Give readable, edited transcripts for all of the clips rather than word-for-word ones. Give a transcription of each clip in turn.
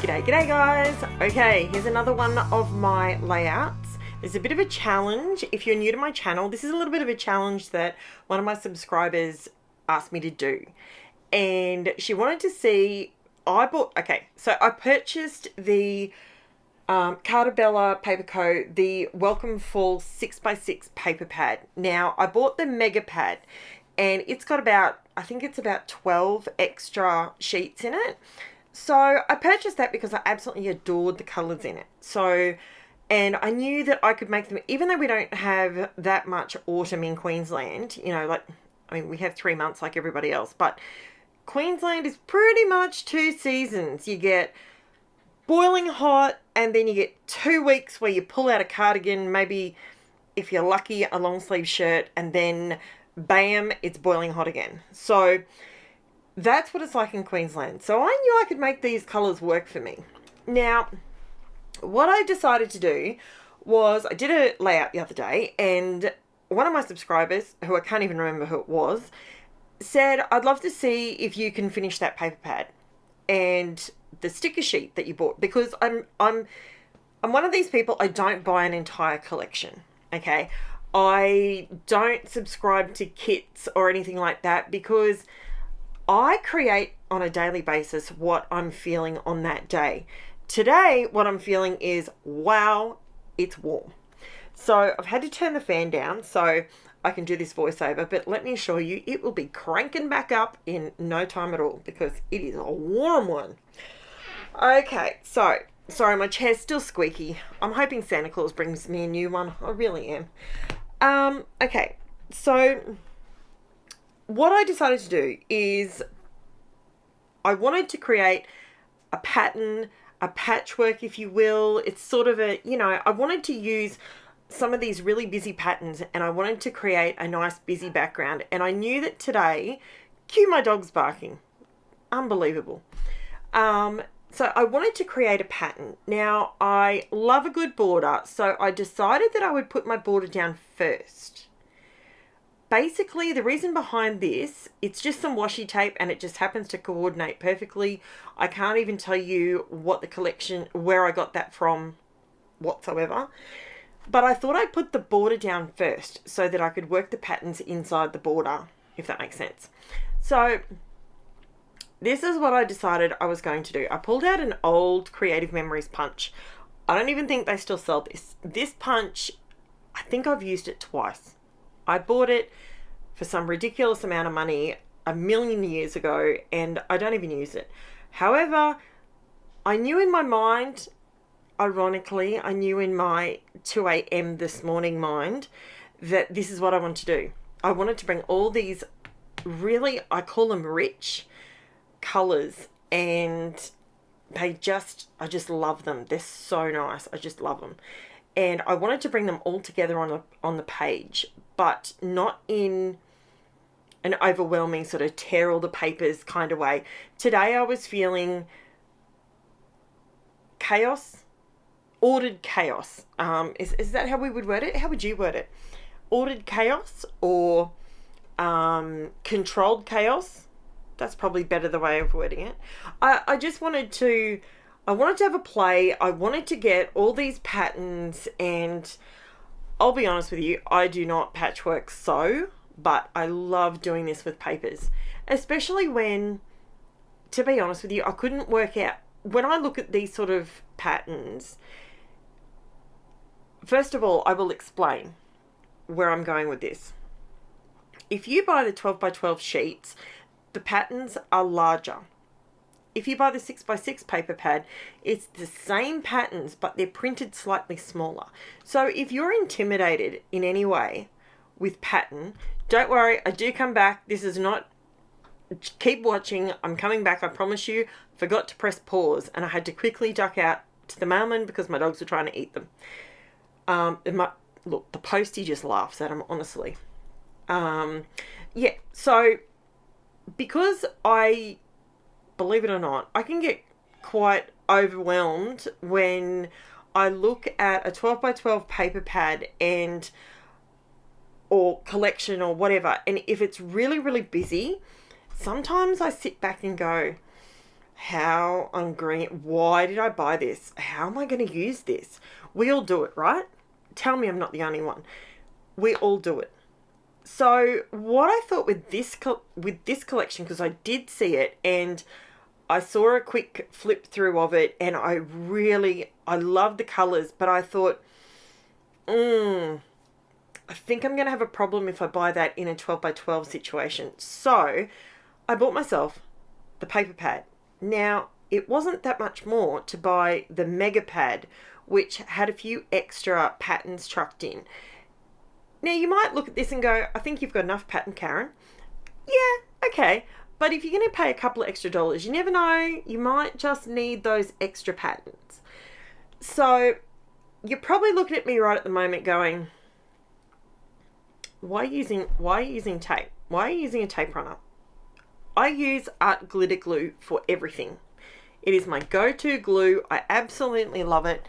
G'day guys. Okay, here's another one of my layouts. There's a bit of a challenge. If you're new to my channel, this is a little bit of a challenge that one of my subscribers asked me to do. And she wanted to see, so I purchased the Carta Bella Paper Co, the Welcome Fall 6x6 paper pad. Now, I bought the mega pad and it's got about, I think it's about 12 extra sheets in it. So I purchased that because I absolutely adored the colours in it. So, and I knew that I could make them, even though we don't have that much autumn in Queensland, you know, like, I mean, we have 3 months like everybody else, but Queensland is pretty much 2 seasons. You get boiling hot, and then you get 2 weeks where you pull out a cardigan, maybe if you're lucky, a long sleeve shirt, and then bam, it's boiling hot again. So that's what it's like in Queensland. So I knew I could make these colours work for me. Now, what I decided to do was, I did a layout the other day, and one of my subscribers, who I can't even remember who it was, said, I'd love to see if you can finish that paper pad and the sticker sheet that you bought, because I'm one of these people, I don't buy an entire collection, okay? I don't subscribe to kits or anything like that because I create on a daily basis what I'm feeling on that day. Today, what I'm feeling is, wow, it's warm. So I've had to turn the fan down so I can do this voiceover, but let me assure you, it will be cranking back up in no time at all because it is a warm one. Okay, so, sorry, my chair's still squeaky. I'm hoping Santa Claus brings me a new one. I really am. Okay, so what I decided to do is I wanted to create a pattern, a patchwork, if you will. It's sort of a, you know, I wanted to use some of these really busy patterns and I wanted to create a nice busy background. And I knew that today, cue my dog's barking. Unbelievable. So I wanted to create a pattern. Now, I love a good border, so I decided that I would put my border down first. Basically, the reason behind this, it's just some washi tape and it just happens to coordinate perfectly. I can't even tell you what the collection, where I got that from whatsoever. But I thought I'd put the border down first so that I could work the patterns inside the border, if that makes sense. So this is what I decided I was going to do. I pulled out an old Creative Memories punch. I don't even think they still sell this. This punch, I think I've used it twice. I bought it for some ridiculous amount of money a million years ago and I don't even use it. However, I knew in my mind, ironically, I knew in my 2 a.m. this morning mind that this is what I want to do. I wanted to bring all these really, I call them rich colours, and I just love them. They're so nice. I just love them. And I wanted to bring them all together on the page, but not in an overwhelming sort of tear all the papers kind of way. Today I was feeling chaos, ordered chaos. Is that how we would word it? How would you word it? Ordered chaos or controlled chaos? That's probably better the way of wording it. I just wanted to, I wanted to have a play. I wanted to get all these patterns, and I'll be honest with you, I do not patchwork sew, but I love doing this with papers, especially when, to be honest with you, I couldn't work out, when I look at these sort of patterns, first of all, I will explain where I'm going with this. If you buy the 12x12 sheets, the patterns are larger. If you buy the 6x6 paper pad, it's the same patterns, but they're printed slightly smaller. So if you're intimidated in any way with pattern, don't worry, I do come back. This is not, keep watching, I'm coming back, I promise you. Forgot to press pause and I had to quickly duck out to the mailman because my dogs were trying to eat them. Look, the postie just laughs at them, honestly. Yeah, so because I, believe it or not, I can get quite overwhelmed when I look at a 12x12 paper pad and or collection or whatever, and if it's really, really busy, sometimes I sit back and go, How I'm green. Why did I buy this? How am I going to use this? We all do it, right? Tell me I'm not the only one. We all do it. So what I thought with this collection, because I did see it and I saw a quick flip through of it, and I love the colors, but I thought, I think I'm going to have a problem if I buy that in a 12 by 12 situation. So I bought myself the paper pad. Now, it wasn't that much more to buy the mega pad, which had a few extra patterns trucked in. Now, you might look at this and go, I think you've got enough pattern, Karen. Yeah, okay. But if you're going to pay a couple of extra dollars, you never know, you might just need those extra patterns. So you're probably looking at me right at the moment going, why are you using tape? Why are you using a tape runner? I use art glitter glue for everything. It is my go-to glue. I absolutely love it.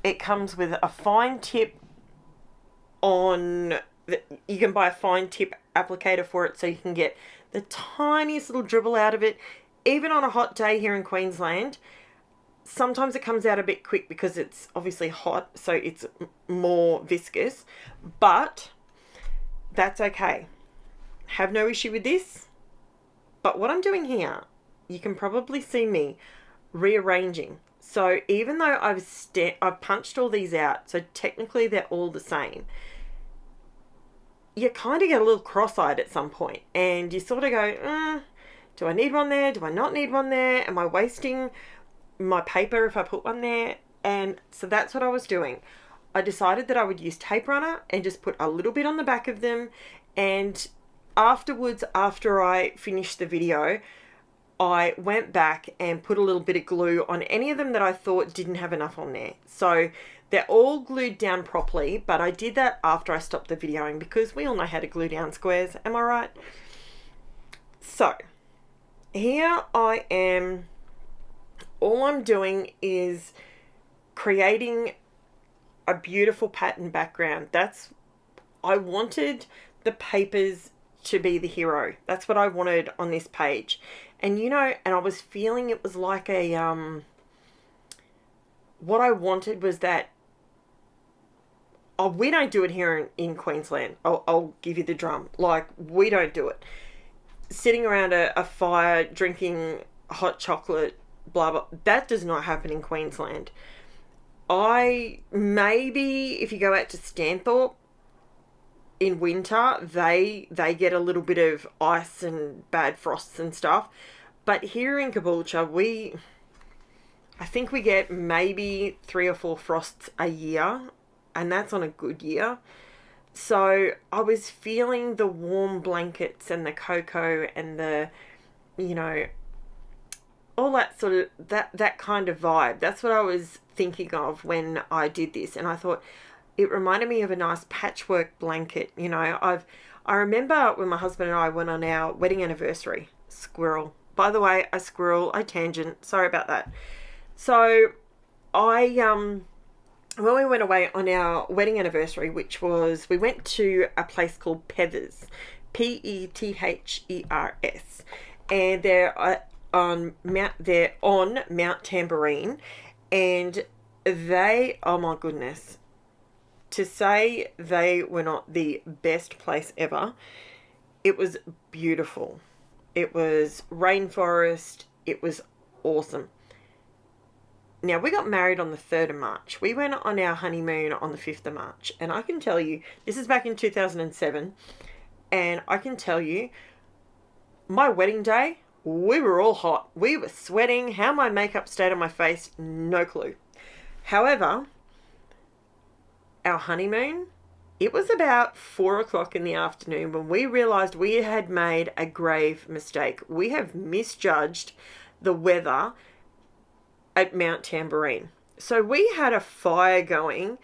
It comes with a fine tip you can buy a fine tip applicator for it, so you can get the tiniest little dribble out of it. Even on a hot day here in Queensland, sometimes it comes out a bit quick because it's obviously hot, so it's more viscous, but that's okay. Have no issue with this. But what I'm doing here, you can probably see me rearranging. So even though I've punched all these out, so technically they're all the same, you kind of get a little cross-eyed at some point, and you sort of go, do I need one there? Do I not need one there? Am I wasting my paper if I put one there? And so that's what I was doing. I decided that I would use tape runner and just put a little bit on the back of them, and afterwards, after I finished the video, I went back and put a little bit of glue on any of them that I thought didn't have enough on there. So they're all glued down properly, but I did that after I stopped the videoing because we all know how to glue down squares, am I right? So here I am. All I'm doing is creating a beautiful pattern background. I wanted the papers to be the hero. That's what I wanted on this page. And and I was feeling it was like what I wanted was that, we don't do it here in Queensland. I'll give you the drum. Like, we don't do it. Sitting around a fire, drinking hot chocolate, blah, blah, that does not happen in Queensland. Maybe if you go out to Stanthorpe, in winter, they get a little bit of ice and bad frosts and stuff. But here in Caboolture, I think we get maybe 3 or 4 frosts a year, and that's on a good year. So I was feeling the warm blankets and the cocoa and the, all that sort of, that kind of vibe. That's what I was thinking of when I did this. And I thought, it reminded me of a nice patchwork blanket. I remember when my husband and I went on our wedding anniversary. Squirrel. By the way, I tangent. Sorry about that. So when we went away on our wedding anniversary, we went to a place called Pethers, Pethers, and they're on Mount Tambourine, and oh my goodness. To say they were not the best place ever, it was beautiful. It was rainforest. It was awesome. Now, we got married on the 3rd of March. We went on our honeymoon on the 5th of March. And I can tell you, this is back in 2007. And I can tell you, my wedding day, we were all hot. We were sweating. How my makeup stayed on my face, no clue. However, our honeymoon, it was about 4 o'clock in the afternoon when we realized we had made a grave mistake. We have misjudged the weather at Mount Tambourine. So we had a fire going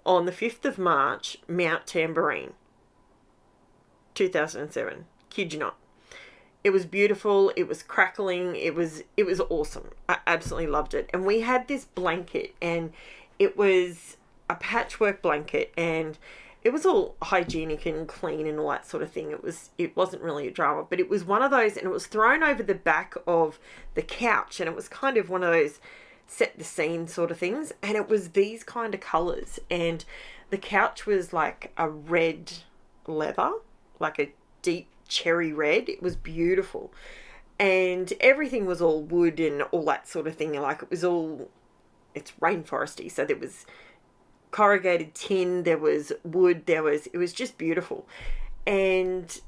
on the 5th of March, Mount Tambourine, 2007. Kid you not. It was beautiful. It was crackling. It was awesome. I absolutely loved it. And we had this blanket, and it was a patchwork blanket, and it was all hygienic and clean and all that sort of thing. It wasn't really a drama, but it was one of those, and it was thrown over the back of the couch, and it was kind of one of those set the scene sort of things, and it was these kind of colors, and the couch was like a red leather, like a deep cherry red. It was beautiful, and everything was all wood and all that sort of thing. Like, it's rainforesty, so there was corrugated tin, there was wood, it was just beautiful. And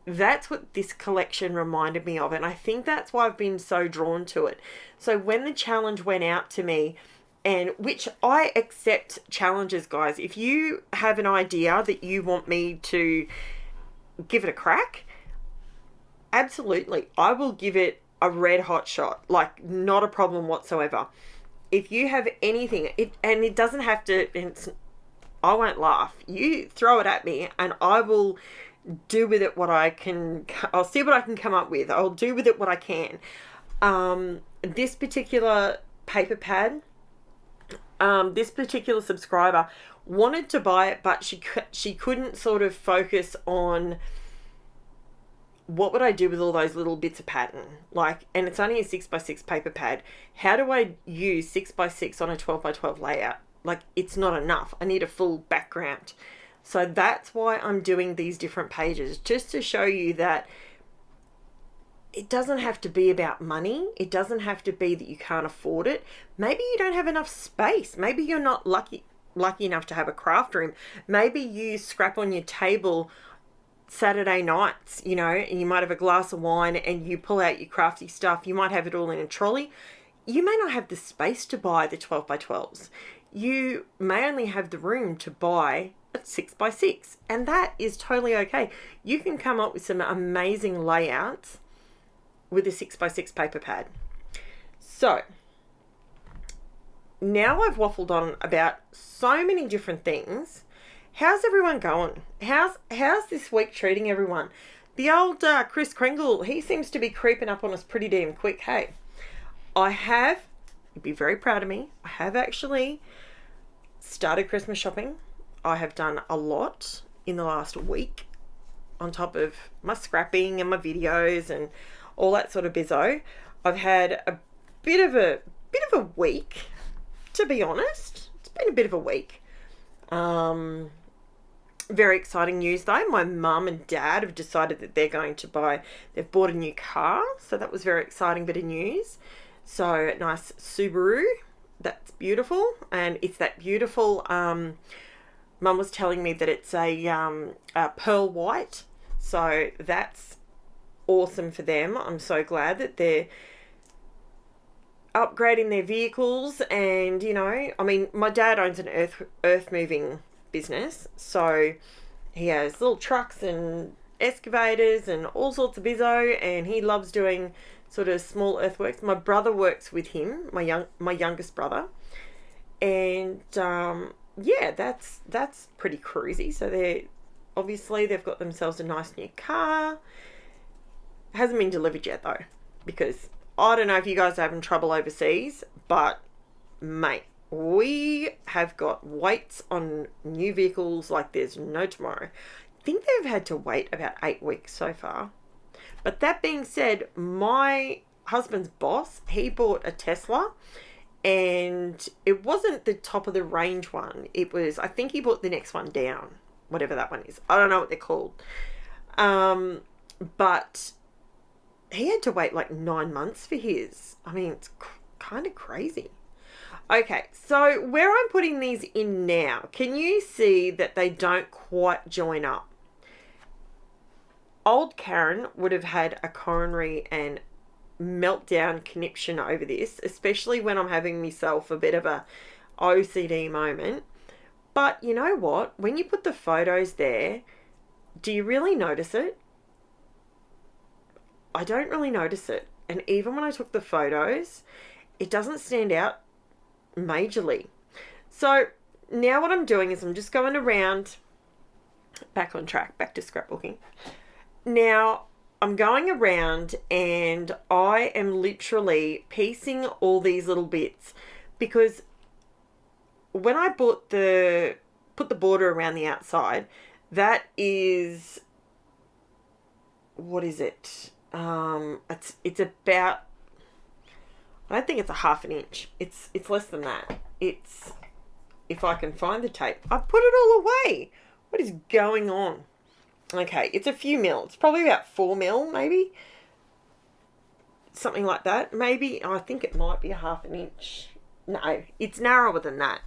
that's what this collection reminded me of, and I think that's why I've been so drawn to it. So when the challenge went out to me, and which I accept challenges, guys. If you have an idea that you want me to give it a crack, absolutely, I will give it a red hot shot. Like, not a problem whatsoever. If you have anything, it doesn't have to, I won't laugh. You throw it at me and I will do with it what I can. I'll see what I can come up with. I'll do with it what I can. This particular paper pad, this particular subscriber wanted to buy it, but she couldn't sort of focus on what would I do with all those little bits of pattern. Like, and it's only a 6x6 paper pad. How do I use 6x6 on a 12x12 layout? Like, it's not enough. I need a full background. So that's why I'm doing these different pages, just to show you that it doesn't have to be about money. It doesn't have to be that you can't afford it. Maybe you don't have enough space. Maybe you're not lucky enough to have a craft room. Maybe you scrap on your table Saturday nights, you know, and you might have a glass of wine and you pull out your crafty stuff. You might have it all in a trolley. You may not have the space to buy the 12x12s. You may only have the room to buy a 6x6, and that is totally okay. You can come up with some amazing layouts with a 6x6 paper pad. So now I've waffled on about so many different things. How's everyone going? How's this week treating everyone? The old Chris Kringle, he seems to be creeping up on us pretty damn quick. Hey, you'd be very proud of me, I have actually started Christmas shopping. I have done a lot in the last week, on top of my scrapping and my videos and all that sort of bizzo. I've had a bit of a week, to be honest. It's been a bit of a week. Very exciting news though. My mum and dad have decided that they've bought a new car. So that was very exciting bit of news. So nice Subaru. That's beautiful. And it's that beautiful, Mum was telling me that it's a pearl white. So that's awesome for them. I'm so glad that they're upgrading their vehicles. And, you know, I mean, my dad owns an earth moving business, so he has little trucks and excavators and all sorts of bizzo, and he loves doing sort of small earthworks. My brother works with him, my youngest brother, and yeah, that's pretty cruisy. So they've got themselves a nice new car. Hasn't been delivered yet though, because I don't know if you guys are having trouble overseas, but mate, we have got waits on new vehicles like there's no tomorrow. I think they've had to wait about 8 weeks so far. But that being said, my husband's boss, he bought a Tesla, and it wasn't the top of the range one. It was, I think he bought the next one down, whatever that one is. I don't know what they're called. But he had to wait like 9 months for his. I mean, it's kind of crazy. Okay, so where I'm putting these in now, can you see that they don't quite join up? Old Karen would have had a coronary and meltdown conniption over this, especially when I'm having myself a bit of a OCD moment. But you know what? When you put the photos there, do you really notice it? I don't really notice it. And even when I took the photos, it doesn't stand out majorly. So now what I'm doing is I'm just going around, back on track, back to scrapbooking. Now I'm going around and I am literally piecing all these little bits, because when I put the put the border around the outside. That is, what is it? It's about, I don't think it's a half an inch. It's less than that. It's, if I can find the tape. I put it all away. What is going on? Okay, it's a few mil. It's probably about 4 mil, maybe. Something like that. Maybe, I think it might be a half an inch. No, it's narrower than that.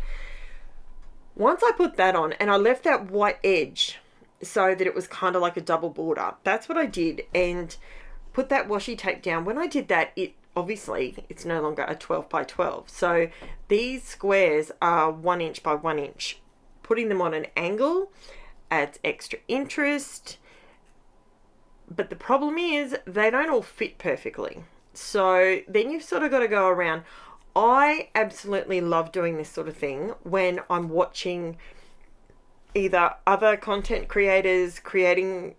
Once I put that on, and I left that white edge so that it was kind of like a double border. That's what I did, and put that washi tape down. When I did that, obviously it's no longer a 12 by 12. So these squares are 1 inch by 1 inch. Putting them on an angle adds extra interest. But the problem is they don't all fit perfectly. So then you've sort of got to go around. I absolutely love doing this sort of thing when I'm watching either other content creators creating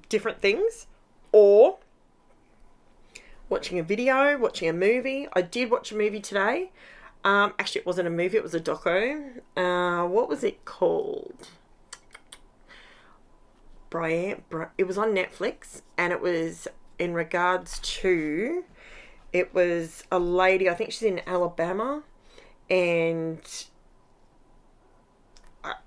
different things, or watching a video, watching a movie. I did watch a movie today. Actually, it wasn't a movie, it was a doco. What was it called? It was on Netflix, and it was in regards to, it was a lady, I think she's in Alabama, and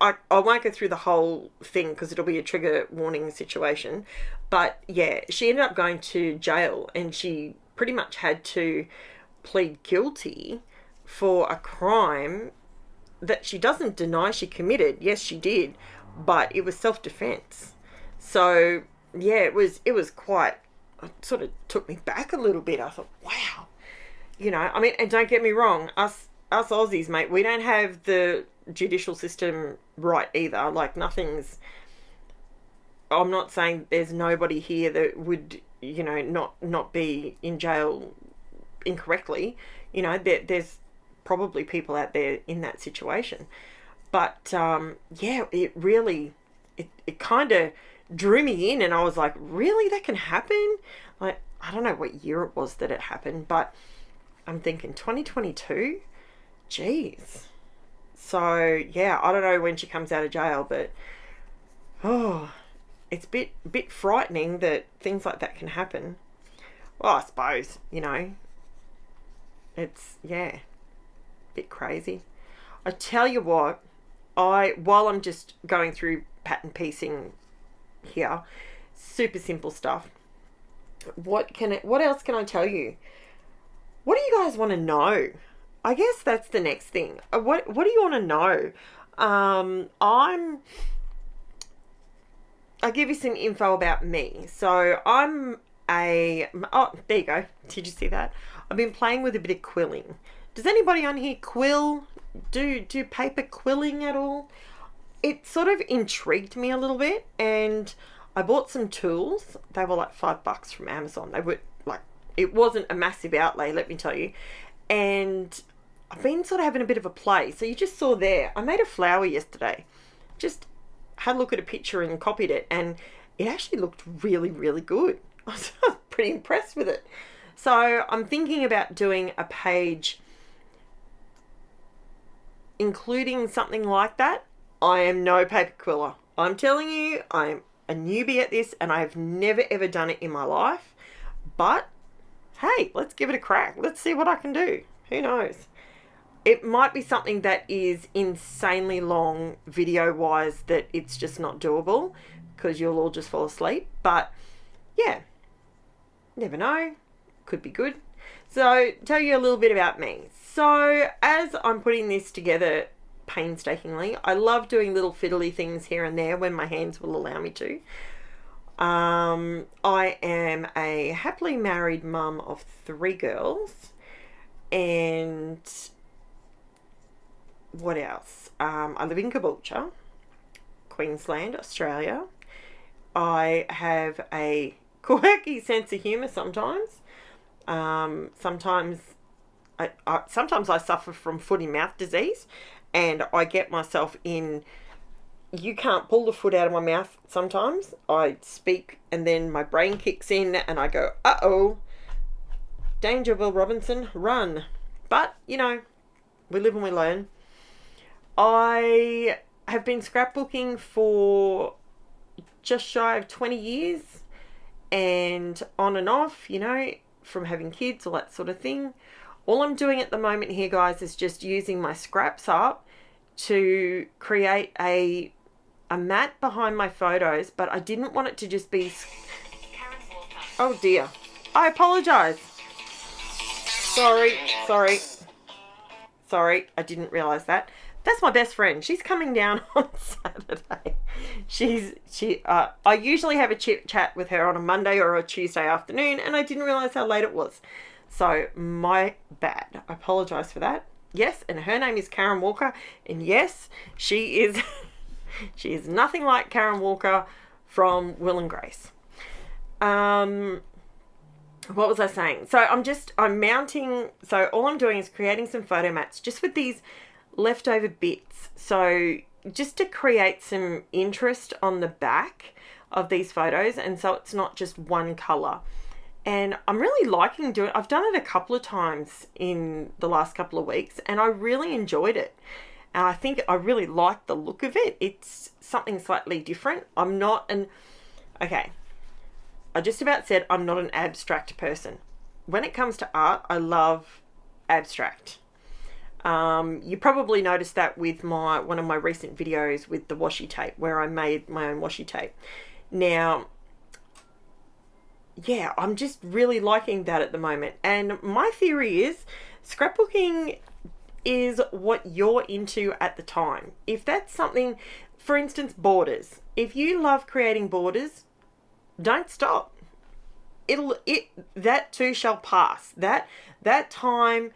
I won't go through the whole thing because it'll be a trigger warning situation. But yeah, she ended up going to jail, and she pretty much had to plead guilty for a crime that she doesn't deny she committed. Yes, she did, but it was self-defense. So yeah, it was quite, it sort of took me back a little bit. I thought, wow, you know, I mean, and don't get me wrong, us Aussies, mate, we don't have the judicial system right either. Like, nothing's, I'm not saying there's nobody here that would, you know, not be in jail incorrectly. You know, there's probably people out there in that situation. But yeah, it really, it kind of drew me in, and I was like, really, that can happen? Like, I don't know what year it was that it happened, but I'm thinking 2022. Jeez. So yeah, I don't know when she comes out of jail, but oh, it's a bit frightening that things like that can happen. Well, I suppose, you know, it's, yeah, a bit crazy. I tell you what, while I'm just going through pattern piecing here, super simple stuff. What else can I tell you? What do you guys want to know? I guess that's the next thing. What do you want to know? I'll give you some info about me. So oh, there you go. Did you see that? I've been playing with a bit of quilling. Does anybody on here quill? Do paper quilling at all? It sort of intrigued me a little bit, and I bought some tools. They were like $5 from Amazon. They were like, it wasn't a massive outlay, let me tell you. And I've been sort of having a bit of a play. So you just saw there, I made a flower yesterday. Just had a look at a picture and copied it, and it actually looked really, really good. I was pretty impressed with it. So I'm thinking about doing a page including something like that. I am no paper quiller. I'm telling you, I'm a newbie at this, and I've never ever done it in my life. But hey, let's give it a crack. Let's see what I can do. Who knows? It might be something that is insanely long video-wise that it's just not doable because you'll all just fall asleep. But yeah, never know. Could be good. So, tell you a little bit about me. So, as I'm putting this together painstakingly, I love doing little fiddly things here and there when my hands will allow me to. I am a happily married mum of 3 girls, and what else? I live in Caboolture, Queensland, Australia. I have a quirky sense of humour sometimes. Sometimes I suffer from foot and mouth disease, and I get myself in, you can't pull the foot out of my mouth sometimes. I speak and then my brain kicks in and I go, uh-oh, danger, Will Robinson, run. But, you know, we live and we learn. I have been scrapbooking for just shy of 20 years, and on and off, you know, from having kids, all that sort of thing. All I'm doing at the moment here, guys, is just using my scraps up to create a mat behind my photos, but I didn't want it to just be... Oh dear. I apologise. Sorry, I didn't realise that. That's my best friend. She's coming down on Saturday. I usually have a chit chat with her on a Monday or a Tuesday afternoon, and I didn't realise how late it was. So, my bad. I apologise for that. Yes, and her name is Karen Walker, and yes, she is she is nothing like Karen Walker from Will and Grace. What was I saying? So I'm mounting, so all I'm doing is creating some photo mats just with these leftover bits. So just to create some interest on the back of these photos, and so it's not just one color. And I'm really liking doing it. I've done it a couple of times in the last couple of weeks, and I really enjoyed it. And I think I really like the look of it. It's something slightly different. Okay, I just about said I'm not an abstract person. When it comes to art, I love abstract. You probably noticed that with one of my recent videos with the washi tape, where I made my own washi tape. Now, yeah, I'm just really liking that at the moment. And my theory is scrapbooking is what you're into at the time. If that's something, for instance, borders. If you love creating borders, don't stop. That too shall pass. That time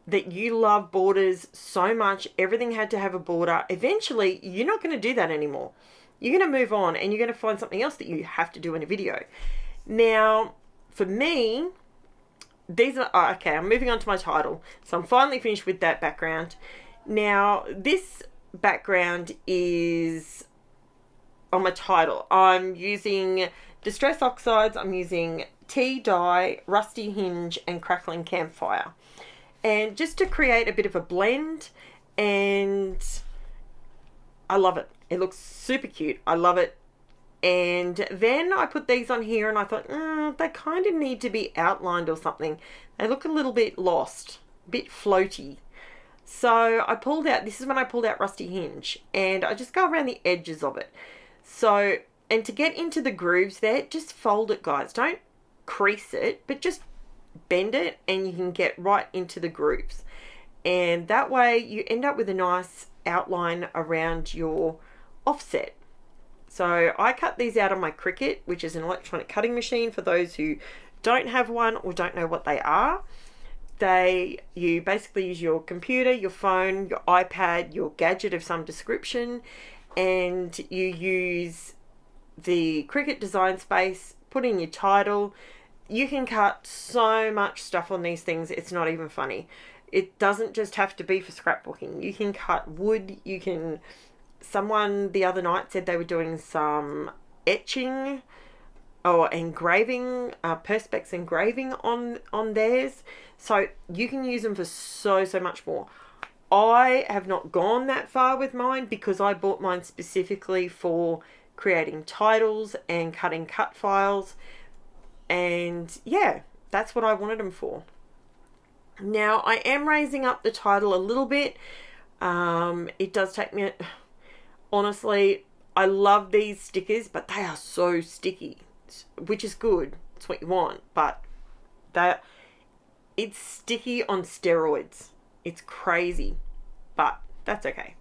that you love borders so much, everything had to have a border. Eventually, you're not going to do that anymore. You're going to move on, and you're going to find something else that you have to do in a video. Now, for me, these are okay. I'm moving on to my title, so I'm finally finished with that background. Now, this background is on my title. I'm using Distress Oxides. I'm using tea dye, rusty hinge, and crackling campfire, and just to create a bit of a blend. And I love it. It looks super cute. I love it. And then I put these on here, and I thought, they kind of need to be outlined or something. They look a little bit lost, a bit floaty. So I pulled out, this is when I pulled out Rusty Hinge, and I just go around the edges of it. So, and to get into the grooves there, just fold it, guys. Don't crease it, but just bend it, and you can get right into the grooves. And that way you end up with a nice outline around your offset. So I cut these out on my Cricut, which is an electronic cutting machine for those who don't have one or don't know what they are. You basically use your computer, your phone, your iPad, your gadget of some description, and you use the Cricut design space, put in your title. You can cut so much stuff on these things, it's not even funny. It doesn't just have to be for scrapbooking. You can cut wood, someone the other night said they were doing some etching or engraving, Perspex engraving on theirs. So you can use them for so much more. I have not gone that far with mine because I bought mine specifically for creating titles and cutting cut files. And yeah, that's what I wanted them for. Now I am raising up the title a little bit. It does take me... Honestly, I love these stickers, but they are so sticky, which is good. It's what you want, but it's sticky on steroids. It's crazy, but that's okay.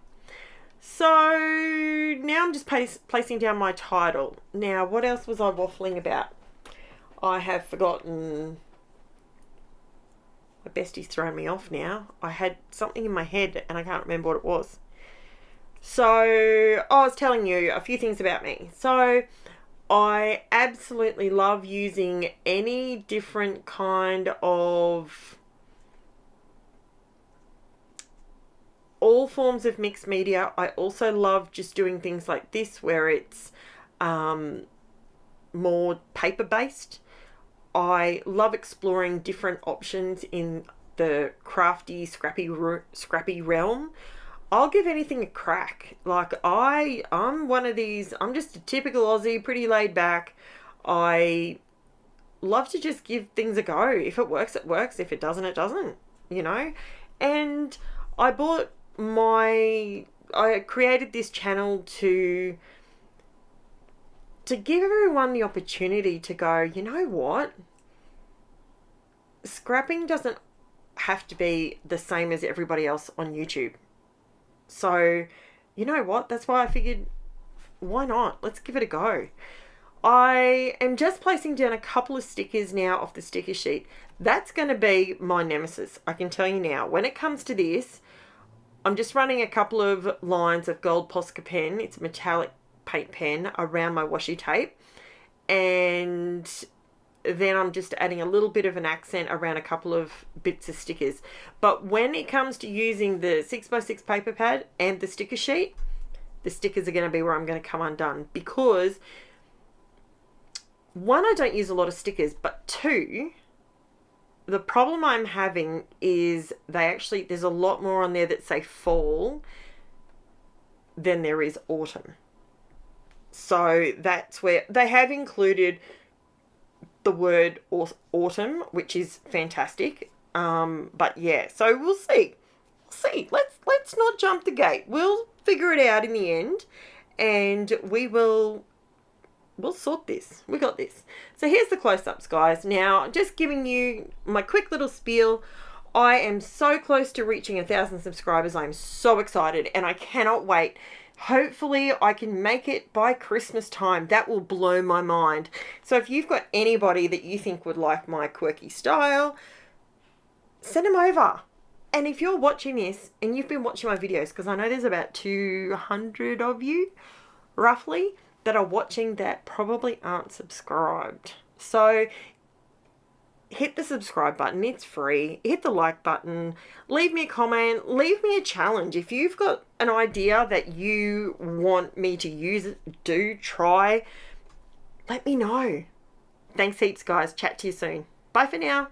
So now I'm just placing down my title. Now, what else was I waffling about? I have forgotten. My bestie's thrown me off now. I had something in my head and I can't remember what it was. So I was telling you a few things about me. So I absolutely love using any different kind of, all forms of mixed media. I also love just doing things like this where it's more paper based. I love exploring different options in the crafty, scrappy realm. I'll give anything a crack. Like I'm one of these, I'm just a typical Aussie, pretty laid back. I love to just give things a go. If it works, it works. If it doesn't, it doesn't, you know? And I bought I created this channel to give everyone the opportunity to go, you know what? Scrapping doesn't have to be the same as everybody else on YouTube. So, you know what? That's why I figured, why not? Let's give it a go. I am just placing down a couple of stickers now off the sticker sheet. That's going to be my nemesis. I can tell you now. When it comes to this, I'm just running a couple of lines of gold POSCA pen. It's a metallic paint pen around my washi tape. And then I'm just adding a little bit of an accent around a couple of bits of stickers. But when it comes to using the 6x6 paper pad and the sticker sheet, the stickers are going to be where I'm going to come undone. Because one, I don't use a lot of stickers, but two, the problem I'm having is there's a lot more on there that say fall than there is autumn. So that's where they have included the word autumn, which is fantastic. But yeah, so we'll see. Let's not jump the gate. We'll figure it out in the end, and we'll sort this. We got this. So here's the close-ups, guys. Now, just giving you my quick little spiel. I am so close to reaching 1,000 subscribers. I'm so excited, and I cannot wait. Hopefully, I can make it by Christmas time. That will blow my mind. So if you've got anybody that you think would like my quirky style, send them over. And if you're watching this and you've been watching my videos, because I know there's about 200 of you, roughly, that are watching that probably aren't subscribed. So hit the subscribe button. It's free. Hit the like button. Leave me a comment. Leave me a challenge. If you've got an idea that you want me to try, let me know. Thanks heaps, guys. Chat to you soon. Bye for now.